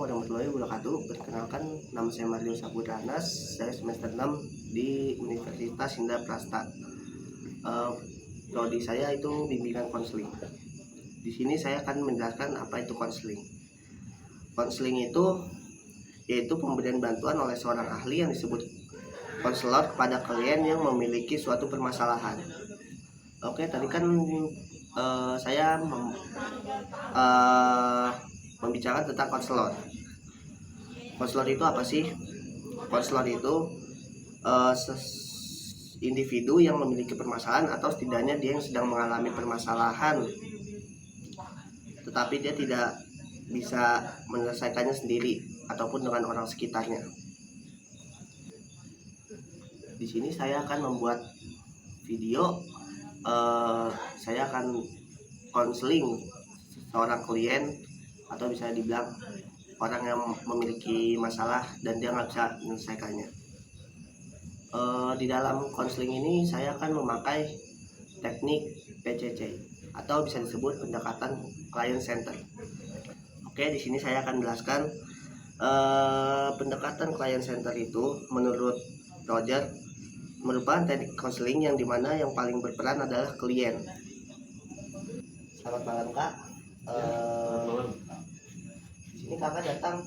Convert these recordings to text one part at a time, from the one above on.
warahmatullahi wabarakatuh. Perkenalkan, nama saya Mario Saputra Anas. Saya semester 6 di Universitas Indraprasta. Prodi saya itu bimbingan konseling. Di sini saya akan menjelaskan apa itu konseling. Konseling itu yaitu pemberian bantuan oleh seorang ahli yang disebut konselor kepada klien yang memiliki suatu permasalahan. Oke, tadi kan saya membicarakan tentang konselor. Konselor itu apa sih? Konselor itu individu yang memiliki permasalahan atau setidaknya dia yang sedang mengalami permasalahan, tetapi dia tidak bisa menyelesaikannya sendiri ataupun dengan orang sekitarnya. Di sini saya akan membuat video. Saya akan konseling seorang klien atau bisa dibilang orang yang memiliki masalah dan dia nggak bisa menyelesaikannya. Di dalam konseling ini saya akan memakai teknik PCC atau bisa disebut pendekatan client center. Oke, di sini saya akan jelaskan pendekatan client center itu menurut Roger merupakan teknik konseling yang dimana yang paling berperan adalah klien. Selamat malam Kak. Di sini kakak datang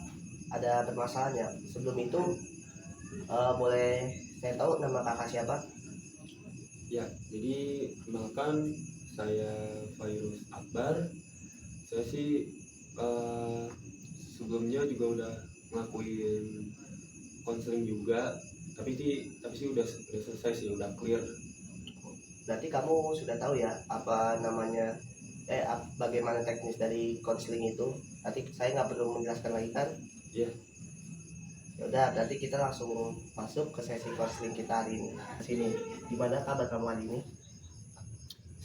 ada permasalahan ya. Sebelum itu boleh saya tahu nama kakak siapa? Ya, jadi kenalkan saya Fairuz Akbar. Saya sih sebelumnya juga udah ngelakuin konseling juga, tapi sih udah selesai sih, udah clear. Berarti kamu sudah tahu ya apa namanya bagaimana teknis dari konseling itu. Nanti saya nggak perlu menjelaskan lagi kan? Iya. Ya udah, berarti kita langsung masuk ke sesi konseling kita hari ini. Sini, gimana kabar kamu hari ini?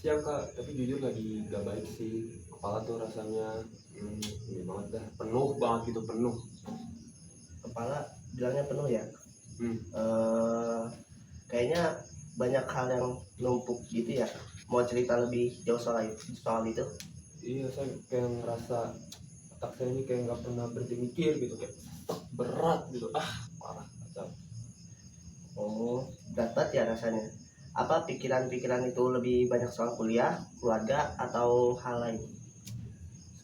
Siap Kak, tapi jujur lagi gak baik sih. Kepala tuh rasanya ini banget dah, penuh banget gitu, penuh. Kepala bilangnya penuh ya? Kayaknya banyak hal yang numpuk gitu ya. Mau cerita lebih jauh soal itu? Iya, saya kayak ngerasa otak saya ini kayak nggak pernah berhenti mikir gitu, kayak berat gitu, parah kacau. Oh, berat ya rasanya. Apa pikiran-pikiran itu lebih banyak soal kuliah, keluarga, atau hal lain?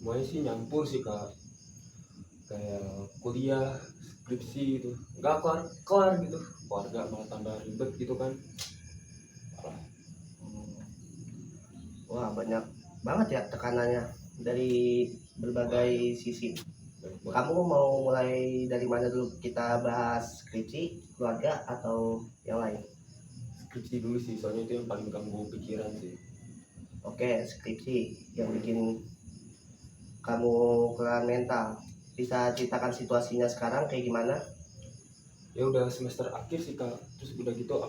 Semuanya sih nyampur sih Kak, kayak kuliah, skripsi gitu, nggak kelar gitu, keluarga malah tambah ribet gitu kan. Parah. Wah, banyak banget ya tekanannya dari berbagai sisi. Kamu mau mulai dari mana dulu? Kita bahas skripsi, keluarga, atau yang lain? Skripsi dulu sih, soalnya itu yang paling ganggu pikiran sih. Oke, skripsi yang bikin kamu kelelahan mental. Bisa ceritakan situasinya sekarang kayak gimana? Ya udah semester akhir sih Kak, terus udah gitu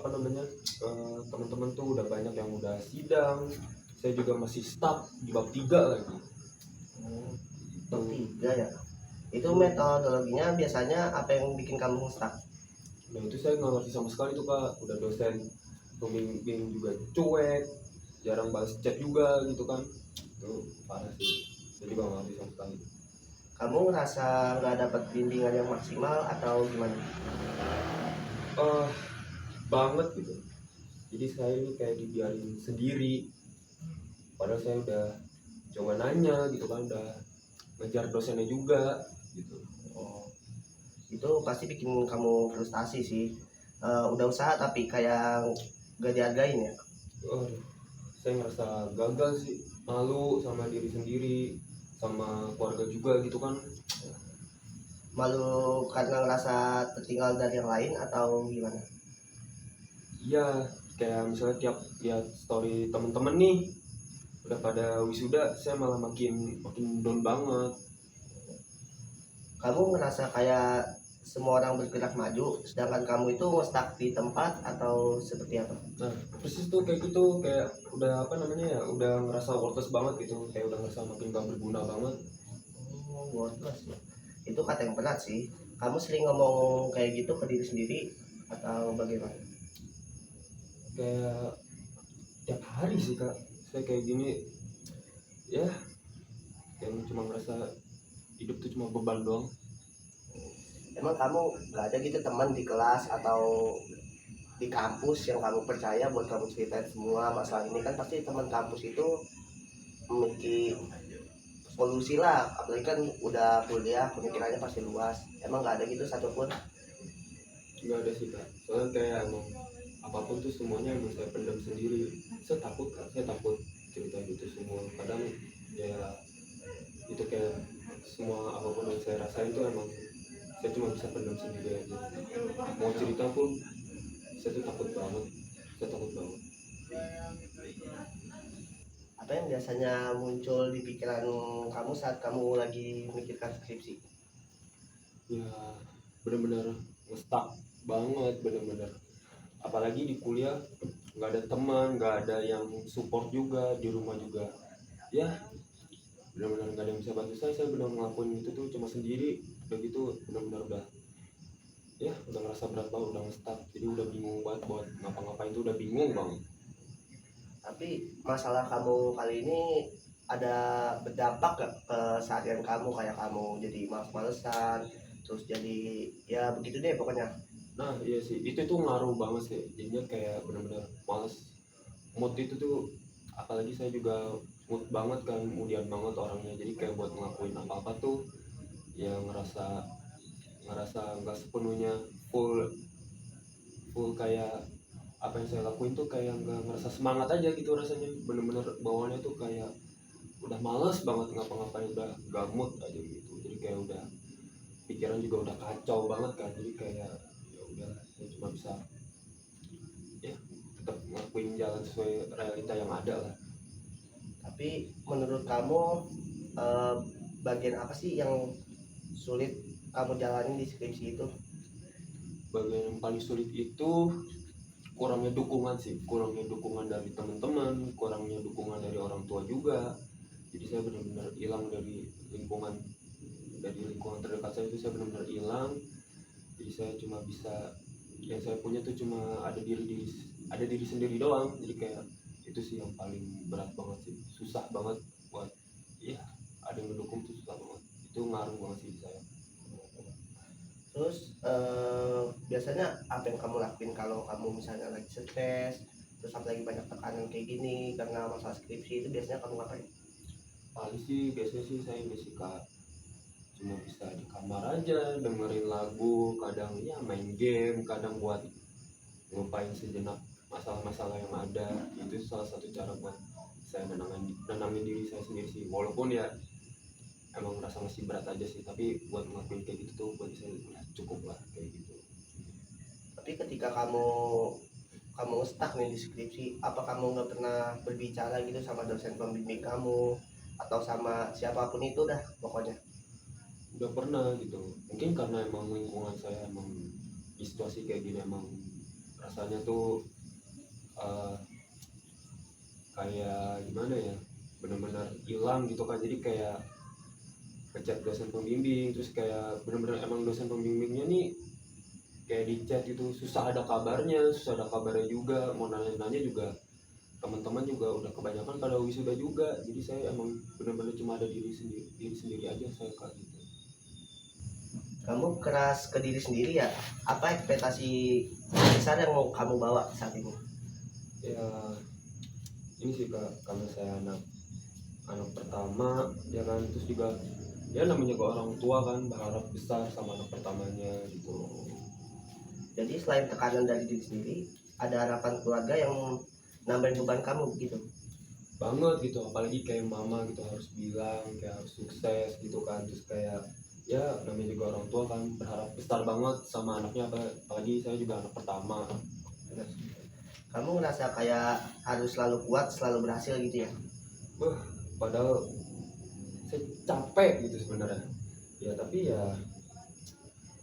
teman-teman tuh udah banyak yang udah sidang, saya juga masih stuck di bab 3 lagi. Bab 3 ya? Itu metodologinya biasanya apa yang bikin kamu stuck? Nah itu saya nggak ngerti sama sekali tuh Kak, udah dosen pembimbing juga cuek, jarang balas chat juga gitu kan. Itu parah sih, saya juga nggak ngerti sama sekali. Kamu ngerasa nggak dapat bimbingan yang maksimal atau gimana? Banget gitu, jadi saya ini kayak dibiarin sendiri, padahal saya udah coba nanya gitu kan, udah ngejar dosennya juga gitu. Oh, itu pasti bikin kamu frustasi sih. Udah usaha tapi kayak gak dihargain ya. Saya ngerasa gagal sih, malu sama diri sendiri, sama keluarga juga gitu kan. Malu karena ngerasa tertinggal dari yang lain atau gimana? Iya, kayak misalnya tiap lihat story temen-temen nih udah pada wisuda, saya malah makin down banget. Kamu ngerasa kayak semua orang bergerak maju sedangkan kamu itu stuck di tempat atau seperti apa? Nah persis tuh kayak gitu, kayak udah udah ngerasa worthless banget gitu, kayak udah ngerasa makin gak berguna banget. Worthless ya. Itu kata yang berat sih. Kamu sering ngomong kayak gitu ke diri sendiri atau bagaimana? Kayak tiap hari sih Kak, saya kayak gini ya, kayak cuma ngerasa hidup tuh cuma beban doang. emang kamu nggak ada gitu teman di kelas atau di kampus yang kamu percaya buat kamu ceritain semua masalah ini? Kan pasti teman kampus itu memiliki solusi lah, apalagi kan udah kuliah pemikirannya pasti luas. Emang nggak ada gitu satupun? Nggak ada sih kak, soalnya kayak emang apapun tuh semuanya emang saya pendam sendiri. Saya takut kak, saya takut cerita gitu semua. Kadang ya itu kayak semua apapun yang saya rasain tuh emang saya cuma bisa pendam sendiri aja. Mau cerita pun saya tuh takut banget, saya takut banget. Apa yang biasanya muncul di pikiran kamu saat kamu lagi memikirkan skripsi? Ya benar-benar ngestak banget, benar-benar. Apalagi di kuliah nggak ada teman, nggak ada yang support juga, di rumah juga ya benar-benar nggak ada yang bisa bantu saya benar ngelakuin itu tuh cuma sendiri. Udah gitu benar-benar udah ya udah ngerasa berat banget, udah ngestak, jadi udah bingung banget buat ngapa-ngapain tuh, udah bingung banget. Tapi masalah kamu kali ini ada berdampak gak ke seharian kamu, kayak kamu jadi males-malesan, terus jadi ya begitu deh pokoknya? Nah iya sih, itu tuh ngaruh banget sih, jadinya kayak benar-benar males. Mood itu tuh, apalagi saya juga mood banget kan, kemudian banget orangnya, jadi kayak buat ngelakuin apa-apa tuh ya ngerasa ngerasa nggak sepenuhnya full full kayak apa yang saya lakuin tuh kayak nggak ngerasa semangat aja gitu rasanya, bener-bener bawaannya tuh kayak udah males banget ngapa-ngapain, udah gak mood aja gitu, jadi kayak udah pikiran juga udah kacau banget kan, jadi kayak ya udah saya cuma bisa ya tetap ngelakuin jalan sesuai realita yang ada lah. Tapi menurut kamu eh, bagian apa sih yang sulit kamu jalanin di skripsi itu? Bagian yang paling sulit itu kurangnya dukungan sih, kurangnya dukungan dari teman-teman, kurangnya dukungan dari orang tua juga. Jadi saya benar-benar hilang dari lingkungan terdekat saya itu, saya benar-benar hilang. Jadi saya cuma bisa, yang saya punya tuh cuma ada diri sendiri doang. Jadi kayak itu sih yang paling berat banget sih, susah banget buat ya ada yang mendukung tuh susah banget, itu ngaruh banget sih di saya. Terus biasanya apa yang kamu lakuin kalau kamu misalnya lagi stres, terus lagi banyak tekanan kayak gini karena masalah skripsi, itu biasanya kamu ngapain? Paling sih biasanya sih saya nggak suka, cuma bisa di kamar aja dengerin lagu, kadang ya main game, kadang buat ngelupain sejenak masalah-masalah yang ada. Itu salah satu cara buat saya nenangin diri saya sendiri sih, walaupun ya emang merasa masih berat aja sih, tapi buat ngelakuin kayak gitu tuh buat saya udah cukup lah kayak gitu. Tapi ketika kamu stuck nih di skripsi, apa kamu nggak pernah berbicara gitu sama dosen pembimbing kamu atau sama siapapun itu dah pokoknya? Udah pernah gitu, mungkin karena emang lingkungan saya emang di situasi kayak gini emang rasanya tuh eh, kayak gimana ya, benar-benar hilang gitu kan, jadi kayak ngechat dosen pembimbing, terus kayak bener-bener emang dosen pembimbingnya nih kayak di chat itu susah ada kabarnya, susah ada kabarnya juga, mau nanya-nanya juga teman-teman juga udah kebanyakan pada wisuda juga, jadi saya emang bener-bener cuma ada diri sendiri aja saya kayak gitu. Kamu keras ke diri sendiri ya? Apa ekspektasi besar yang mau kamu bawa saat ini? Ya ini sih kak, karena saya anak anak pertama ya kan, terus juga ya namanya ke orang tua kan berharap besar sama anak pertamanya gitu. Jadi selain tekanan dari diri sendiri, ada harapan keluarga yang nambahin beban kamu gitu? Banget gitu, apalagi kayak mama gitu harus bilang kayak harus sukses gitu kan, terus kayak ya namanya juga orang tua kan berharap besar banget sama anaknya, apalagi saya juga anak pertama. Kamu ngerasa kayak harus selalu kuat, selalu berhasil gitu ya? Wah, padahal saya capek gitu sebenarnya ya, tapi ya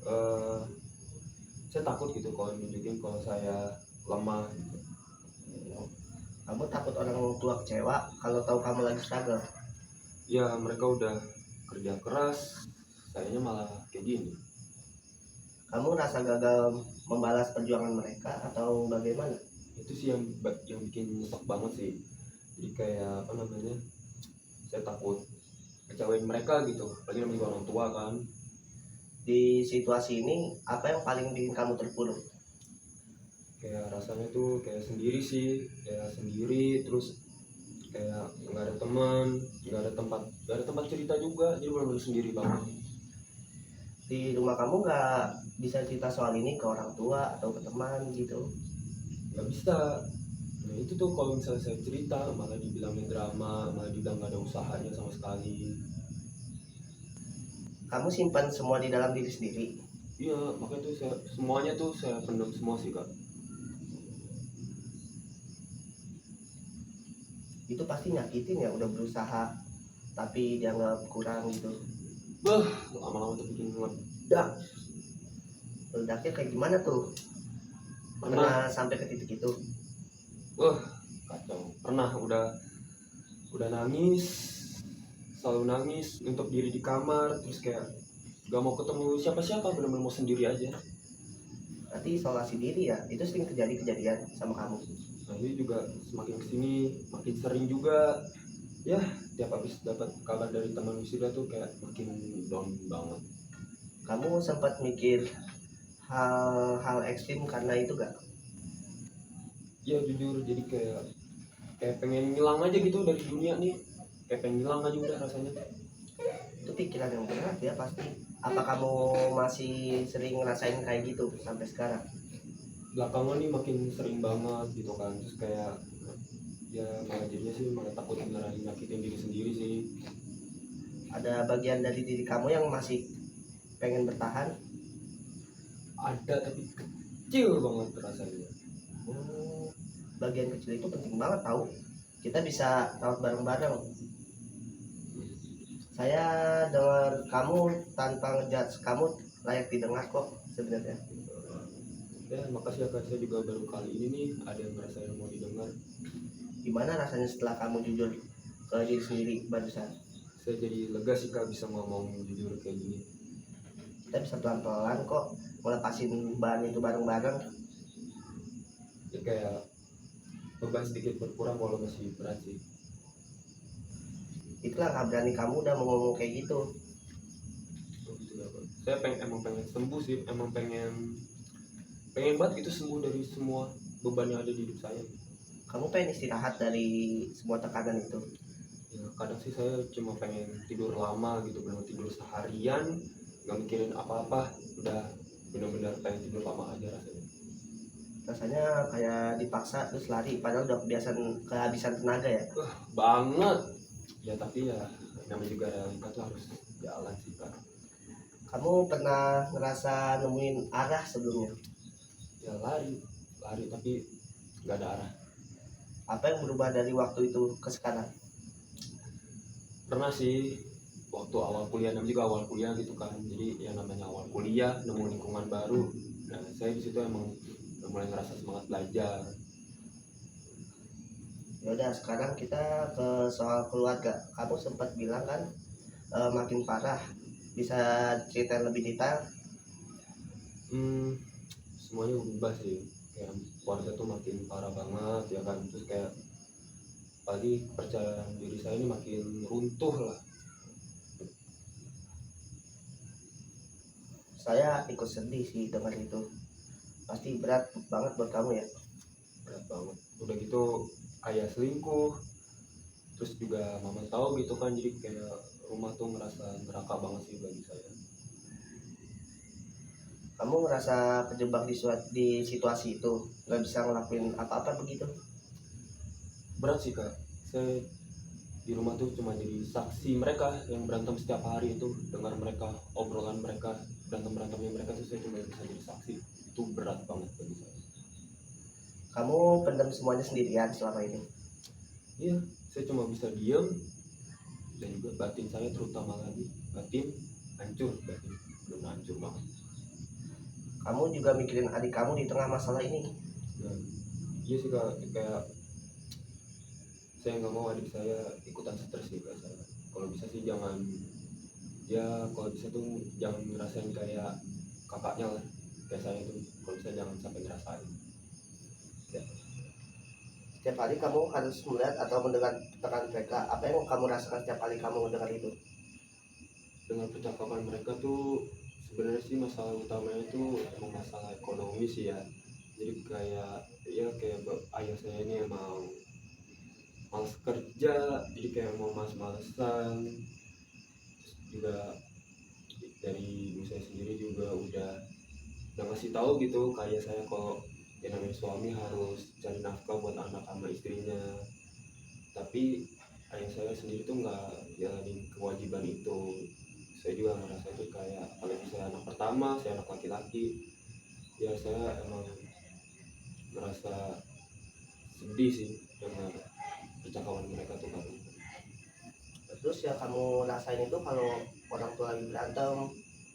eh, saya takut gitu kalau nunjukin kalau saya lemah gitu. Kamu takut orang tua kecewa kalau tahu kamu lagi struggle? Ya mereka udah kerja keras, sayanya malah kayak gini. Kamu rasa gagal membalas perjuangan mereka atau bagaimana? Itu sih yang bikin nyesek banget sih, jadi kayak apa namanya, saya takut kecewain mereka gitu, apalagi namanya orang tua kan. di situasi ini apa yang paling bikin kamu terpuruk? Kayak rasanya tuh kayak sendiri sih, kayak sendiri, terus kayak nggak ada teman, nggak ada tempat cerita juga, jadi benar-benar sendiri banget. Di rumah kamu nggak bisa cerita soal ini ke orang tua atau ke teman gitu? Nggak bisa. Nah itu tuh kalau misalnya saya cerita malah dibilangin drama, malah dibilang nggak ada usahanya sama sekali. Kamu simpan semua di dalam diri sendiri. Iya, makanya tuh semuanya tuh saya pendam semua sih kak. Itu pasti nyakitin ya, udah berusaha tapi dianggap kurang gitu. Bah, lama-lama tuh bikin meledak. Meledaknya kayak gimana tuh? Pernah, Pernah sampai ke titik itu? wah kacau. Pernah udah nangis, selalu nangis untuk diri di kamar, terus kayak gak mau ketemu siapa-siapa, benar-benar mau sendiri aja. Nanti isolasi diri ya, itu sering terjadi kejadian sama kamu. Nah ini juga semakin kesini makin sering juga. Ya, tiap habis dapat kabar dari teman wisuda tuh kayak makin down banget. Kamu sempat mikir hal-hal ekstrim karena itu gak? Ya jujur, jadi kayak pengen ngilang aja gitu dari dunia nih, kayak pengen ngilang aja udah rasanya. Itu pikiran yang berat ya pasti. Apa kamu masih sering ngerasain kayak gitu sampai sekarang? Belakangan nih makin sering banget gitu kan, terus kayak ya malah jadinya sih malah takut beneran nyakitin diri sendiri sih. Ada bagian dari diri kamu yang masih pengen bertahan? Ada tapi kecil banget rasanya. Hmm, bagian kecil itu penting banget tahu. Kita bisa rawat bareng-bareng. Saya dengar kamu tanpa ngejudge kamu, layak didengar kok sebenarnya. Ya makasih ya kak, saya juga baru kali ini nih ada yang merasa yang mau didengar. Gimana rasanya setelah kamu jujur ke diri sendiri barusan? Saya jadi lega sih kak bisa ngomong jujur kayak gini. Kita bisa pelan-pelan kok ngelepasin bahan itu bareng-bareng. Ya kayak beban sedikit berkurang walau masih berat sih. Itu langkah berani kamu udah mau ngomong kayak gitu. Oh, gitu ya kak. Saya emang pengen sembuh sih, emang pengen banget gitu sembuh dari semua beban yang ada di hidup saya. Kamu pengen istirahat dari semua tekanan itu. Ya kadang sih saya cuma pengen tidur lama gitu, benar tidur seharian nggak mikirin apa-apa, udah benar-benar pengen tidur lama aja rasanya. Rasanya kayak dipaksa terus lari padahal udah kehabisan tenaga ya. Banget ya, tapi ya namanya juga realita tuh harus jalan sih kak. Kamu pernah ngerasa nemuin arah sebelumnya? Ya lari tapi nggak ada arah. Apa yang berubah dari waktu itu ke sekarang? Pernah sih waktu awal kuliah, namanya juga awal kuliah gitu kan, jadi ya namanya awal kuliah nemu lingkungan baru. Nah saya di situ emang udah mulai ngerasa semangat belajar. Ya udah sekarang kita ke soal keluarga. Kamu sempat bilang kan makin parah. Bisa cerita lebih detail? Semuanya berubah sih, kayak keluarga tuh makin parah banget ya kan, terus kayak apalagi kepercayaan diri saya ini makin runtuh lah. Saya ikut sedih sih dengar itu. Pasti berat banget buat kamu ya. Berat banget udah gitu, ayah selingkuh, terus juga mama tahu gitu kan, jadi kayak rumah tuh ngerasa neraka banget sih bagi saya. Kamu ngerasa terjebak di situasi itu, nggak bisa ngelakuin apa-apa begitu? Berat sih kak, saya di rumah tuh cuma jadi saksi mereka yang berantem setiap hari, itu dengar mereka obrolan mereka, berantemnya mereka tuh saya cuma bisa jadi saksi. Itu berat banget bagi saya. Kamu pendam semuanya sendirian selama ini? Iya, saya cuma bisa diem, dan juga batin saya terutama lagi, batin hancur, batin belum hancur banget. Kamu juga mikirin adik kamu di tengah masalah ini. Nah, iya sih kak, kayak saya nggak mau adik saya ikutan stres nih kayak saya. Kalau bisa sih jangan, ya kalau bisa tuh jangan ngerasain kayak kakaknya lah, kayak saya tuh kalau bisa jangan sampai ngerasain. Ya, Setiap hari kamu harus melihat atau mendengar tekanan mereka. Apa yang kamu rasakan setiap kali kamu mendengar itu? dengan percakapan mereka tuh sebenarnya sih masalah utamanya itu emang masalah ekonomi sih ya. Jadi kayak ya kayak ayah saya ini emang males kerja, jadi kayak mau males-malesan. Terus juga dari ibu saya sendiri juga udah ngasih tahu gitu kayak saya kalau yang namanya suami harus cari nafkah buat anak sama istrinya, tapi ayah saya sendiri tuh nggak jalanin kewajiban itu. Saya juga ngerasa itu kayak apalagi saya anak pertama, saya anak laki-laki, ya saya emang merasa sedih sih dengan percakapan mereka tuh kan. Terus yang kamu rasain itu kalau orang tua lagi berantem,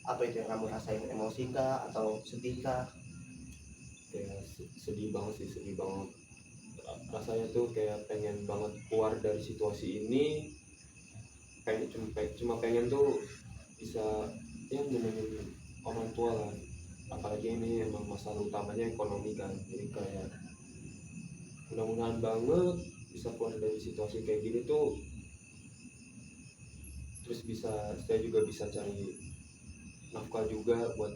apa itu yang kamu rasain, emosi kah atau sedih kah? Kayak sedih banget sih, sedih banget. Rasanya tuh kayak pengen banget keluar dari situasi ini, pengen cuma pengen tuh bisa ya nyenengin orang tua lah, apalagi ini emang masalah utamanya ekonomi kan. Jadi kayak mudah-mudahan banget bisa keluar dari situasi kayak gini tuh, terus bisa saya juga bisa cari nafkah juga buat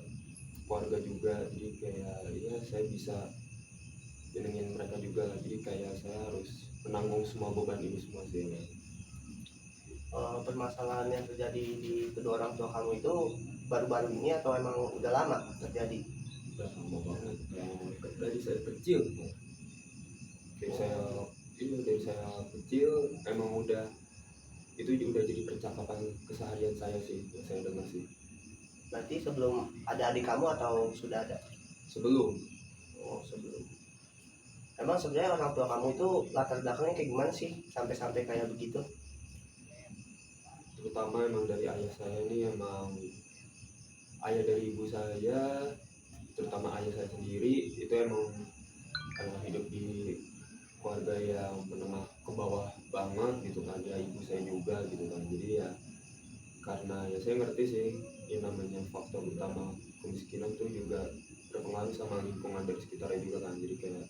keluarga juga. Jadi kayak ya saya bisa nyenengin mereka juga lah, jadi kayak saya harus menanggung semua beban ini semua sih ya. Permasalahan yang terjadi di kedua orang tua kamu itu baru-baru ini atau emang udah lama terjadi? Udah lama banget, dari saya kecil, dari saya dari saya kecil emang udah itu udah jadi percakapan keseharian saya sih yang saya dengar sih. Berarti sebelum ada adik kamu atau sudah ada? Sebelum, Oh, sebelum. Emang sebenarnya orang tua kamu itu latar belakangnya kayak gimana sih sampai-sampai kayak begitu? terutama emang dari ayah saya ini, emang ayah dari ibu saya, terutama ayah saya sendiri itu emang hidup di keluarga yang menengah ke bawah banget gitu kan, ya ibu saya juga gitu kan. Jadi ya karena ya saya ngerti sih yang namanya faktor utama kemiskinan tuh juga berpengaruh sama lingkungan dari sekitarnya juga kan. Jadi kayak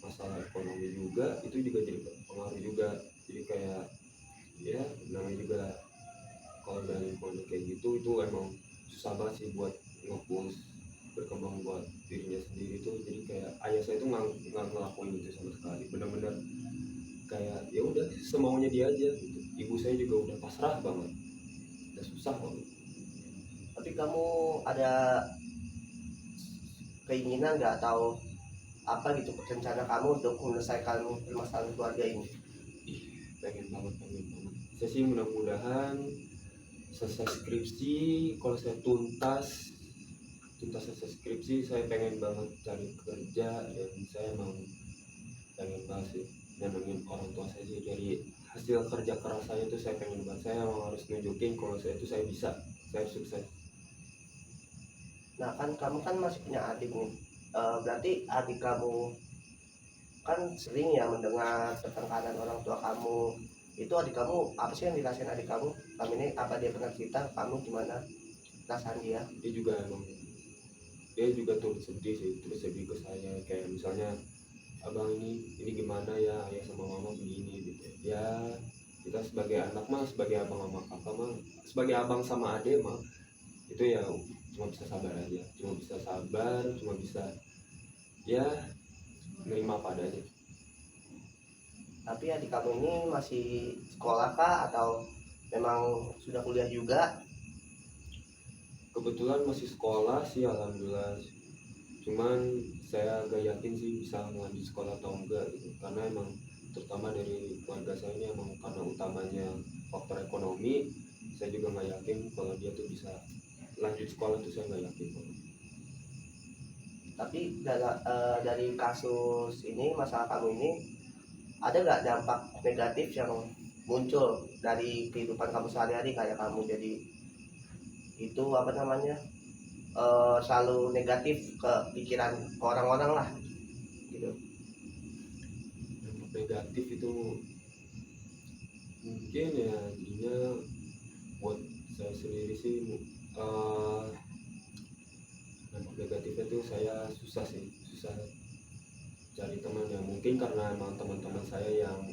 masalah ekonomi juga itu juga jadi pengaruh juga. Jadi kayak ya namanya juga kalau dari lingkungan kayak gitu itu emang susah banget sih buat nge-push berkembang buat dirinya sendiri tuh. Jadi kayak ayah saya tuh nggak ngelakuin itu sama sekali, bener-bener kayak ya udah semaunya dia aja gitu. Ibu saya juga udah pasrah banget, udah susah banget. Tapi kamu ada keinginan nggak atau apa gitu rencana kamu untuk menyelesaikan permasalahan keluarga ini? Ih, pengen banget saya sih mudah-mudahan selesai skripsi. Kalau saya tuntas selesai skripsi, saya pengen banget cari kerja, dan saya emang pengen banget sih nyenengin orang tua saya sih. Dari hasil kerja keras saya tuh saya pengen banget, saya emang harus nunjukin kalau saya itu saya bisa, saya sukses. Nah kan kamu kan masih punya adik nih. Berarti adik kamu kan sering ya mendengar pertengkaran orang tua kamu. Itu adik kamu apa sih yang dirasain adik kamu? Kamu ini apa dia pernah cerita ke kamu gimana perasaan dia? Dia juga emang dia juga turut sedih sih, terus sedih ke saya kayak misalnya, abang ini gimana ya, ayah sama mama begini gitu ya. Kita sebagai anak mah, sebagai abang sama kakak mah, sebagai abang sama ade mah itu ya cuma bisa sabar aja, cuma bisa ya nerima apa adanya. Tapi adik kamu ini masih sekolah kah atau memang sudah kuliah juga? Kebetulan masih sekolah sih alhamdulillah, cuman saya agak yakin sih bisa melanjut sekolah atau enggak gitu, karena emang terutama dari keluarga saya ini emang karena utamanya faktor ekonomi. Saya juga nggak yakin kalau dia tuh bisa lanjut sekolah tuh, saya nggak yakin. Tapi dari kasus ini, masalah kamu ini, ada nggak dampak negatif yang muncul dari kehidupan kamu sehari-hari, kayak kamu jadi itu apa namanya, selalu negatif ke pikiran orang-orang lah gitu? Dampak negatif itu mungkin ya jadinya buat saya sendiri sih, eh, dampak negatifnya tuh saya susah cari teman ya. Mungkin karena emang teman-teman saya yang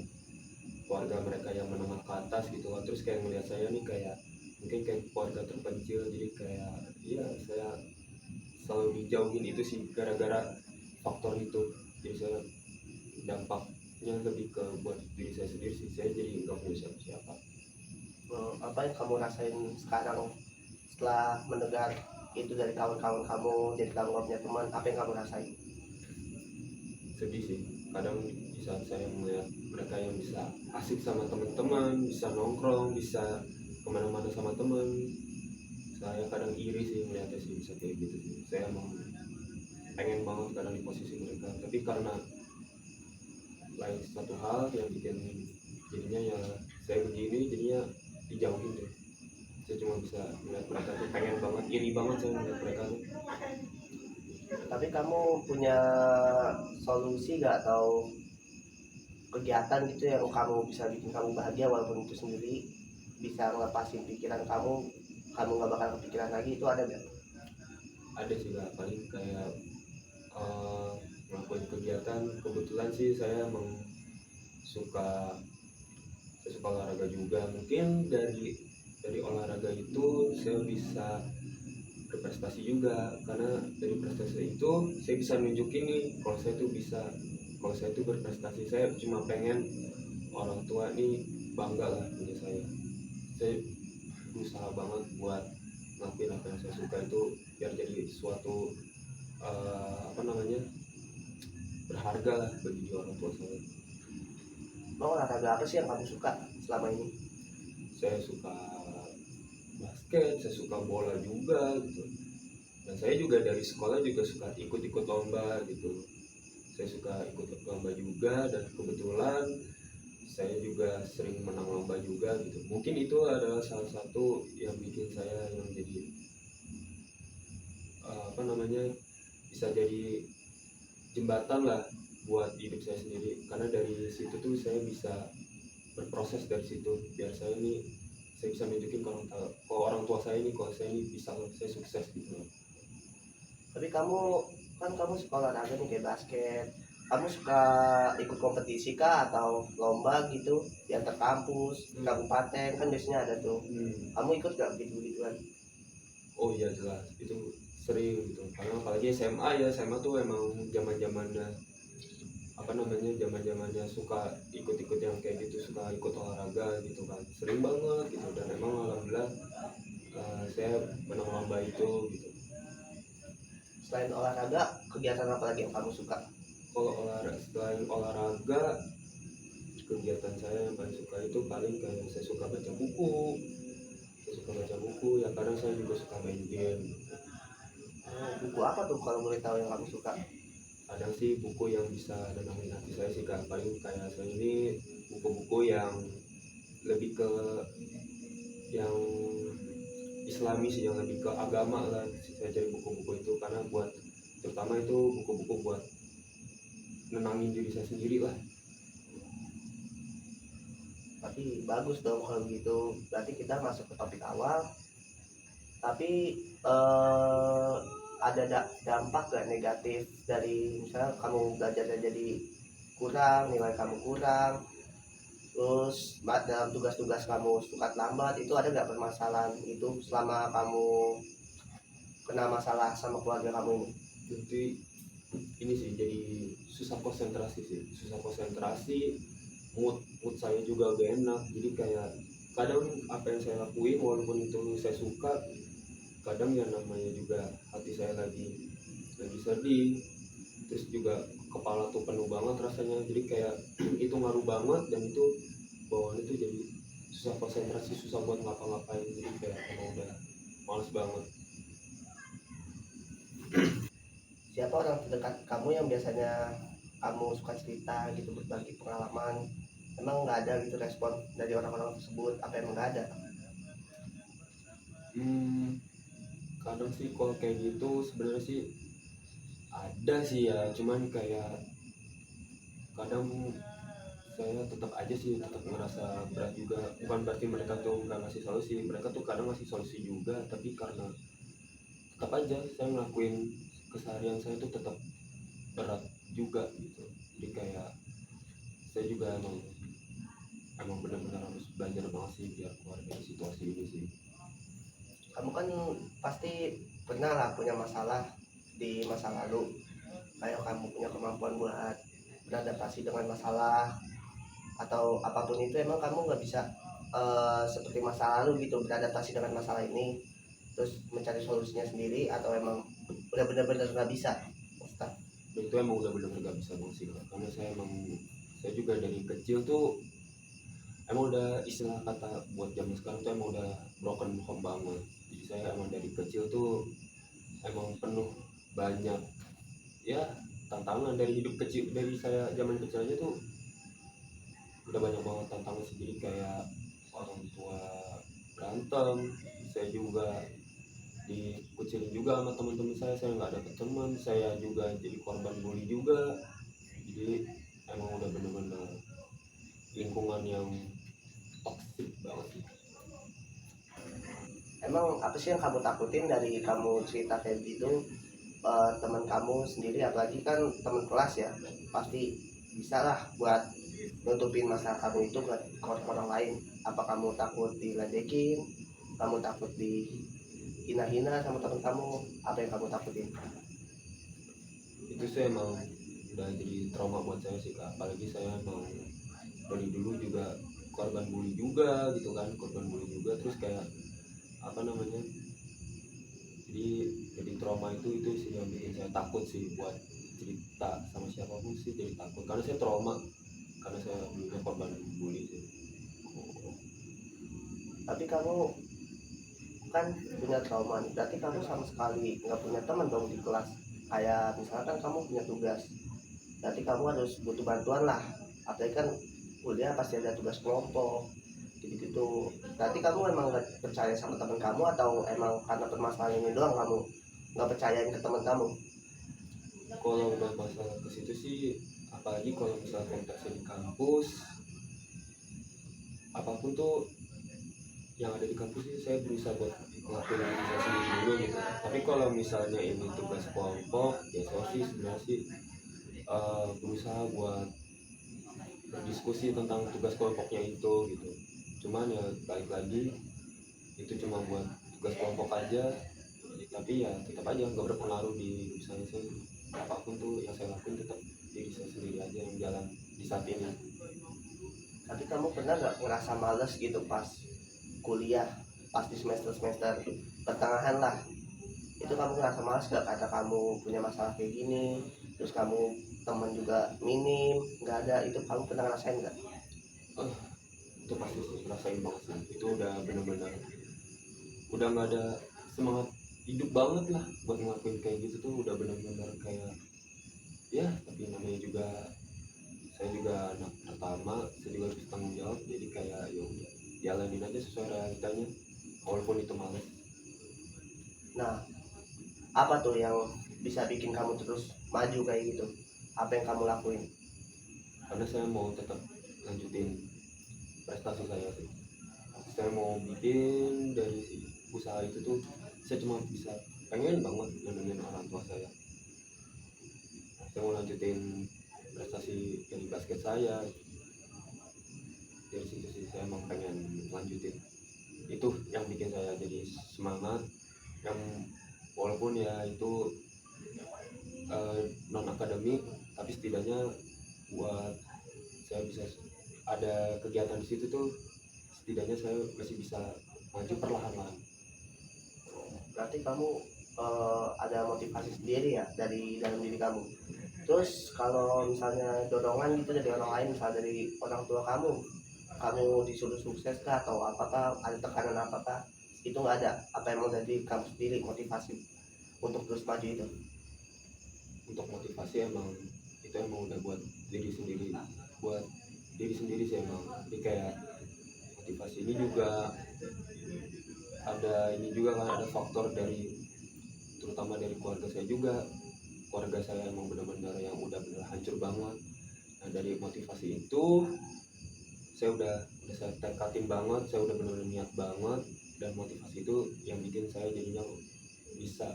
keluarga mereka yang menengah ke atas gitu kan, terus kayak melihat saya nih kayak mungkin kayak keluarga terpencil, jadi kayak ya saya selalu dijauhin itu sih gara-gara faktor itu. Jadi saya dampaknya lebih ke buat diri saya sendiri sih, saya jadi nggak punya siapa-siapa. Apa yang kamu rasain sekarang setelah mendengar itu dari kawan-kawan kamu, jadi kamu gak punya teman, apa yang kamu rasain? Sedih sih kadang di saat saya melihat mereka yang bisa asik sama teman-teman, bisa nongkrong, bisa kemana-mana sama teman. Saya kadang iri sih melihatnya sih bisa kayak gitu sih. Saya emang pengen banget kadang di posisi mereka, tapi karena lain satu hal yang bikin jadinya ya saya begini, jadinya dijauhin deh. Saya cuma bisa melihat mereka tuh, pengen banget, iri banget saya melihat mereka tuh. Tapi kamu punya solusi gak atau kegiatan gitu yang kamu bisa bikin kamu bahagia walaupun itu sendiri, bisa ngelepasin pikiran kamu gak bakal kepikiran lagi, itu ada gak? Ada sih gak, paling kayak ngelakuin kegiatan. Kebetulan sih saya emang suka saya suka olahraga juga. Mungkin dari olahraga itu saya bisa berprestasi juga, karena dari prestasi itu saya bisa nunjukin nih kalau saya tuh bisa, kalau saya tuh berprestasi. Saya cuma pengen orang tua nih bangga lah punya saya berusaha banget buat ngelakuin apa yang saya suka itu biar jadi suatu apa namanya, berharga lah bagi orang tua saya. Mau olahraga apa sih yang kamu suka selama ini? Saya suka basket, saya suka bola juga gitu, dan saya juga dari sekolah juga suka ikut-ikut lomba gitu. Saya suka ikut lomba juga, dan kebetulan saya juga sering menang lomba juga gitu. Mungkin itu adalah salah satu yang bikin saya yang jadi apa namanya, bisa jadi jembatan lah buat hidup saya sendiri, karena dari situ tuh saya bisa berproses dari situ biar saya bisa nunjukin ke orang tua saya ini kalau saya ini bisa loh, saya sukses gitu. Tapi kamu suka olahraga nih kayak basket, kamu suka ikut kompetisi kah atau lomba gitu yang terkampus kabupaten kan biasanya ada tuh, kamu ikut gak gitu gituan? Oh iya jelas itu sering gitu, karena apalagi SMA ya, SMA tuh emang zaman-zamannya apa namanya, zaman-zamannya suka ikut-ikut yang kayak gitu, suka ikut olahraga gitu kan, sering banget gitu. Dan emang alhamdulillah saya menang lomba itu gitu. Selain olahraga, kegiatan apa lagi yang kamu suka? Kalau olahraga, selain olahraga, kegiatan saya yang paling suka itu paling kayak saya suka baca buku. Saya suka baca buku ya, kadang saya juga suka main game. Buku apa tuh kalau boleh tahu yang kamu suka? Kadang sih buku yang bisa nenangin hati saya sih kan, paling kayak saya ini buku-buku yang lebih ke yang Islami sih, yang lebih ke agama lah. Saya cari buku-buku itu karena buat, terutama itu buku-buku buat nenangin diri saya sendiri lah. Tapi bagus dong kalau gitu, berarti kita masuk ke topik awal. Tapi ada dampak gak negatif dari misalnya kamu belajarnya jadi kurang, nilai kamu kurang, terus dalam tugas-tugas kamu suka lambat, itu ada gak permasalahan itu selama kamu kena masalah sama keluarga kamu ini? Jadi ini sih jadi susah konsentrasi sih, susah konsentrasi. Mood saya juga gak enak, jadi kayak kadang apa yang saya lakuin walaupun itu saya suka, kadang yang namanya juga hati saya lagi sedih, terus juga kepala tuh penuh banget rasanya, jadi kayak itu ngaruh banget. Dan itu bawaan itu jadi susah konsentrasi, susah buat ngapa-ngapain, jadi kayak emang udah males banget. Siapa orang terdekat kamu yang biasanya kamu suka cerita gitu, berbagi pengalaman, emang nggak ada gitu respon dari orang-orang tersebut, apa emang nggak ada? Kadang sih kalau kayak gitu sebenarnya sih ada sih ya, cuman kayak kadang saya tetap aja sih tetap ngerasa berat juga. Bukan berarti mereka tuh nggak ngasih solusi, mereka tuh kadang ngasih solusi juga, tapi karena tetap aja saya ngelakuin keseharian saya tuh tetap berat juga gitu. Jadi kayak saya juga emang benar-benar harus belajar banget sih biar keluar dari situasi ini sih. kamu kan pasti pernah lah punya masalah di masa lalu, kayak kamu punya kemampuan buat beradaptasi dengan masalah atau apapun itu. Emang kamu nggak bisa seperti masa lalu gitu beradaptasi dengan masalah ini terus mencari solusinya sendiri, atau emang udah benar-benar nggak bisa, Ustaz? Dan itu emang udah bener-bener gak bisa banget sih Kak. Karena saya juga dari kecil tuh emang udah istilah kata buat zaman sekarang tuh emang udah broken home banget. Jadi saya emang dari kecil tuh emang penuh banyak ya tantangan dari hidup kecil. Dari saya zaman kecil aja tuh udah banyak banget tantangan sendiri, kayak orang tua berantem, saya juga dikucilin juga sama teman-teman saya nggak dapet teman, saya juga jadi korban bully juga. Jadi emang udah bener-bener lingkungan yang toxic banget sih. Emang apa sih yang kamu takutin dari kamu cerita kayak gitu? Teman kamu sendiri, apalagi kan teman kelas ya, pasti bisa lah buat nutupin masalah kamu itu ke orang lain. Apa kamu takut diledekin, kamu takut dihina-hina sama teman kamu, apa yang kamu takutin? Itu sih emang udah jadi trauma buat saya sih Kak. Apalagi saya emang dari dulu juga korban bully juga gitu kan, korban bully juga. Terus kayak apa namanya, jadi trauma itu sih yang bikin saya takut sih buat cerita sama siapapun sih. Jadi takut karena saya trauma, karena saya dulunya korban bully sih. Tapi kamu kan punya trauma nih, berarti kamu sama sekali nggak punya teman dong di kelas. Kayak misalkan kamu punya tugas, berarti kamu harus butuh bantuan lah, apalagi kan kuliah pasti ada tugas kelompok gitu-gitu. Berarti kamu emang nggak percaya sama teman kamu, atau emang karena permasalahan ini doang kamu nggak percayain ke teman kamu? Kalau udah masalah ke situ sih, apalagi kalau misalnya konteksnya di kampus, apapun tuh yang ada di kampus sih saya berusaha buat ngelakuin diri saya sendiri dulu gitu. Tapi kalau misalnya ini tugas kelompok, ya saya sih sebenarnya sih berusaha buat berdiskusi tentang tugas kelompoknya itu gitu. Cuman ya balik lagi, itu cuma buat tugas kelompok aja, tapi ya tetap aja nggak berpengaruh di hidup saya sih. Apapun tuh yang saya lakuin tetap diri saya sendiri aja yang jalan di saat ini. Tapi kamu pernah nggak ngerasa males gitu pas kuliah, pas di semester pertengahan lah, itu kamu ngerasa males gak karena kamu punya masalah kayak gini, terus kamu teman juga minim, nggak ada, itu kamu pernah ngerasain nggak? Oh, itu pasti sih ngerasain banget sih. Itu udah bener-bener udah nggak ada semangat hidup banget lah buat ngelakuin kayak gitu tuh. Udah bener-bener kayak ya, tapi namanya juga saya juga anak pertama, saya juga harus tanggung jawab. Jadi kayak ya udah jalanin aja sesuai realitanya walaupun itu males. Nah, apa tuh yang bisa bikin kamu terus maju kayak gitu? Apa yang kamu lakuin? Karena saya mau tetap lanjutin prestasi saya sih. Saya mau bikin dari usaha itu tuh, saya cuma bisa pengen banget nyenengin orang tua saya. Saya mau lanjutin prestasi dari basket saya. Dari situ sih saya emang pengen lanjutin. Itu yang bikin saya jadi semangat, yang walaupun ya itu non akademik, tapi setidaknya buat saya bisa ada kegiatan di situ tuh, setidaknya saya masih bisa maju perlahan-lahan. Berarti kamu ada motivasi sendiri ya dari dalam diri kamu. Terus kalau misalnya dorongan gitu dari orang lain, misalnya dari orang tua kamu disuruh sukses kah atau apakah ada tekanan apakah, itu nggak ada? Apa emang dari kamu sendiri motivasi untuk terus maju itu? Untuk motivasi emang itu emang udah buat diri sendiri, buat diri sendiri sih emang. Jadi kayak motivasi ini juga ada, ini juga kan ada faktor dari, terutama dari keluarga saya juga. Keluarga saya emang benar-benar yang udah benar hancur banget. Nah dari motivasi itu saya udah saya tekatin banget, saya udah benar-benar niat banget, dan motivasi itu yang bikin saya jadinya bisa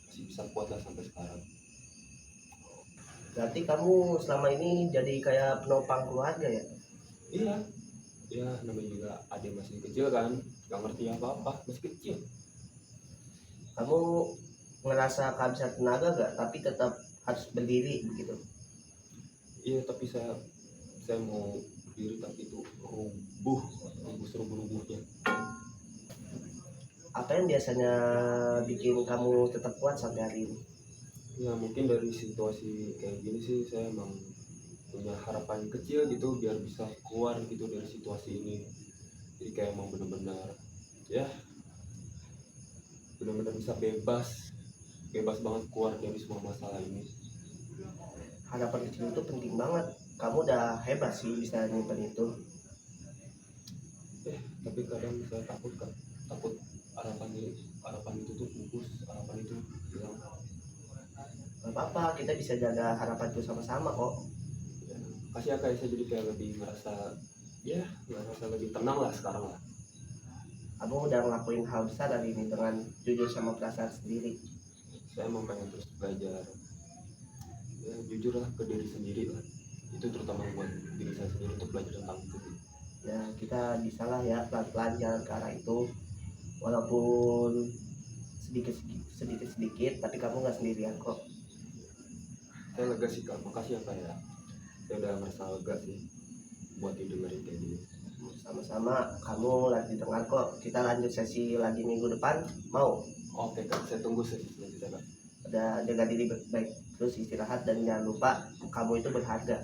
masih bisa kuat lah sampai sekarang. Berarti kamu selama ini jadi kayak penopang keluarga ya? Iya, ya namanya juga adik masih kecil kan, nggak ngerti apa-apa, masih kecil. Kamu ngerasa kehabisan tenaga gak tapi tetap harus berdiri begitu? Iya, tapi saya mau berdiri tapi itu rubuh serubuh-rubuhnya. Apa yang biasanya bikin kamu tetap kuat sampai hari ini? Ya mungkin dari situasi kayak gini sih saya emang punya harapan kecil gitu biar bisa keluar gitu dari situasi ini. Jadi kayak emang bener-bener ya bener-bener bisa bebas banget keluar dari semua masalah ini. Harapan kecil itu penting banget. Kamu udah hebat sih bisa nyimpen itu. Tapi kadang saya takut kan, takut harapan itu tuh pupus, harapan itu hilang. Gak apa-apa, kita bisa jaga harapan itu sama-sama kok. Ya, kasih ya kayak saya jadi kayak lebih ngerasa lebih tenang lah sekarang lah. Kamu udah ngelakuin hal besar hari ini dengan jujur sama perasaan sendiri. Saya emang pengen terus belajar ya jujur lah ke diri sendiri lah, itu terutama buat diri saya sendiri untuk belajar tentang itu. Ya kita bisa lah ya pelan-pelan jalan ke arah itu. Walaupun sedikit tapi kamu nggak sendirian kok. Saya lega sih kak, makasih ya kak ya, saya udah merasa lega sih buat didengerin kayak gini. Sama-sama, kamu lagi dengar kok. Kita lanjut sesi lagi minggu depan, mau? Oke kak, saya tunggu sesi selanjutnya kak. Udah jaga diri baik, terus istirahat dan jangan lupa kamu itu berharga.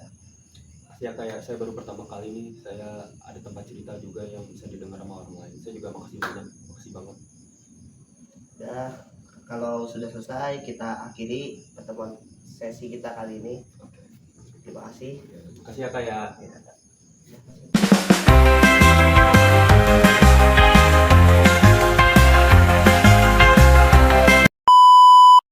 Ya kayak saya baru pertama kali ini saya ada tempat cerita juga yang bisa didengar sama orang lain. Saya juga makasih banget. Udah, kalau sudah selesai kita akhiri pertemuan sesi kita kali ini. Oke. Terima kasih. Ya, makasih ya kak ya. Ya.